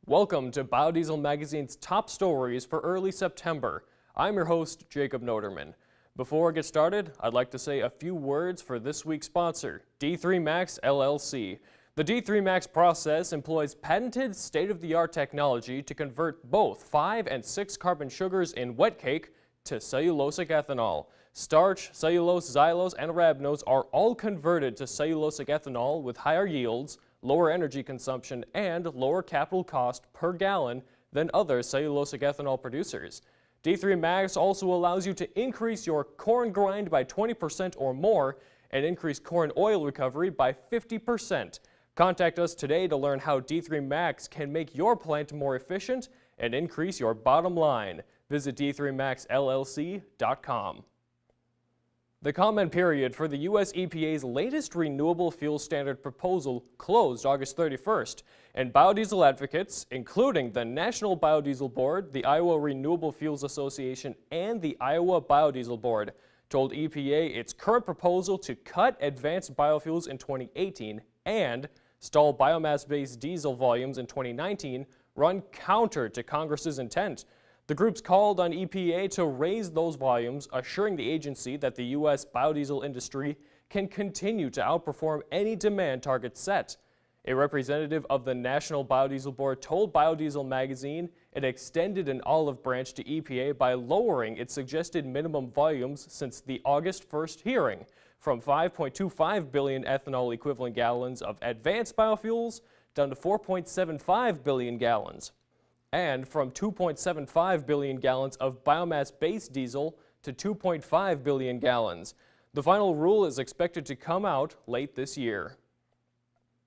Welcome to Biodiesel Magazine's top stories for early September. I'm your host, Jacob Noderman. Before I get started, I'd like to say a few words for this week's sponsor, D3 Max LLC. The D3 Max process employs patented state-of-the-art technology to convert both 5 and 6 carbon sugars in wet cake to cellulosic ethanol. Starch, cellulose, xylose, and arabinose are all converted to cellulosic ethanol with higher yields, lower energy consumption, and lower capital cost per gallon than other cellulosic ethanol producers. D3 Max also allows you to increase your corn grind by 20% or more and increase corn oil recovery by 50%. Contact us today to learn how D3 Max can make your plant more efficient and increase your bottom line. Visit d3maxllc.com. The comment period for the U.S. EPA's latest renewable fuel standard proposal closed August 31st, and biodiesel advocates, including the National Biodiesel Board, the Iowa Renewable Fuels Association, and the Iowa Biodiesel Board, told EPA its current proposal to cut advanced biofuels in 2018 and stall biomass-based diesel volumes in 2019 run counter to Congress's intent. The groups called on EPA to raise those volumes, assuring the agency that the U.S. biodiesel industry can continue to outperform any demand target set. A representative of the National Biodiesel Board told Biodiesel Magazine it extended an olive branch to EPA by lowering its suggested minimum volumes since the August 1st hearing from 5.25 billion ethanol equivalent gallons of advanced biofuels down to 4.75 billion gallons. And from 2.75 billion gallons of biomass-based diesel to 2.5 billion gallons. The final rule is expected to come out late this year.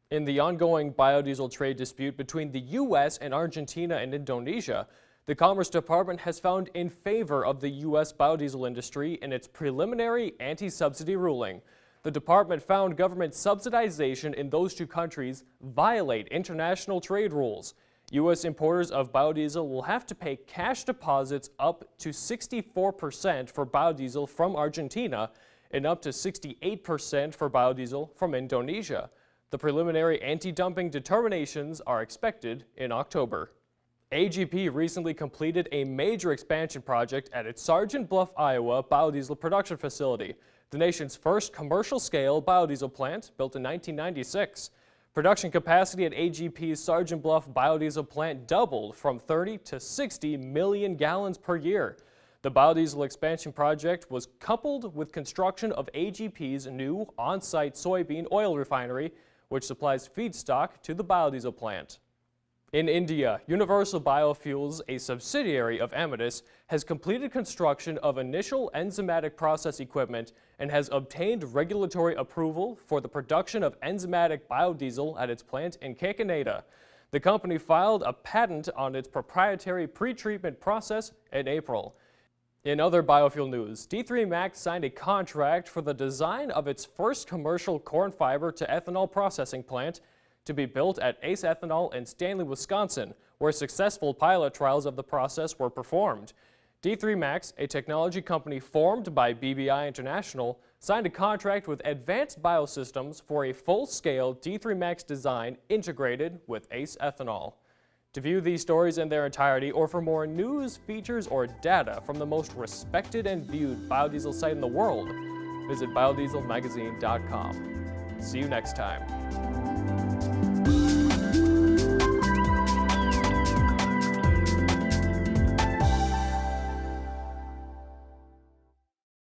In the ongoing biodiesel trade dispute between the U.S. and Argentina and Indonesia, the Commerce Department has found in favor of the U.S. biodiesel industry in its preliminary anti-subsidy ruling. The department found government subsidization in those two countries violate international trade rules. U.S. importers of biodiesel will have to pay cash deposits up to 64% for biodiesel from Argentina and up to 68% for biodiesel from Indonesia. The preliminary anti-dumping determinations are expected in October. AGP recently completed a major expansion project at its Sergeant Bluff, Iowa biodiesel production facility, the nation's first commercial-scale biodiesel plant built in 1996. Production capacity at AGP's Sergeant Bluff biodiesel plant doubled from 30 to 60 million gallons per year. The biodiesel expansion project was coupled with construction of AGP's new on-site soybean oil refinery, which supplies feedstock to the biodiesel plant. In India, Universal Biofuels, a subsidiary of Amadeus, has completed construction of initial enzymatic process equipment and has obtained regulatory approval for the production of enzymatic biodiesel at its plant in Kakinada. The company filed a patent on its proprietary pretreatment process in April. In other biofuel news, D3 Max signed a contract for the design of its first commercial corn fiber to ethanol processing plant to be built at Ace Ethanol in Stanley, Wisconsin, where successful pilot trials of the process were performed. D3 Max, a technology company formed by BBI International, signed a contract with Advanced Biosystems for a full-scale D3 Max design integrated with Ace Ethanol. To view these stories in their entirety or for more news, features, or data from the most respected and viewed biodiesel site in the world, visit biodieselmagazine.com. See you next time.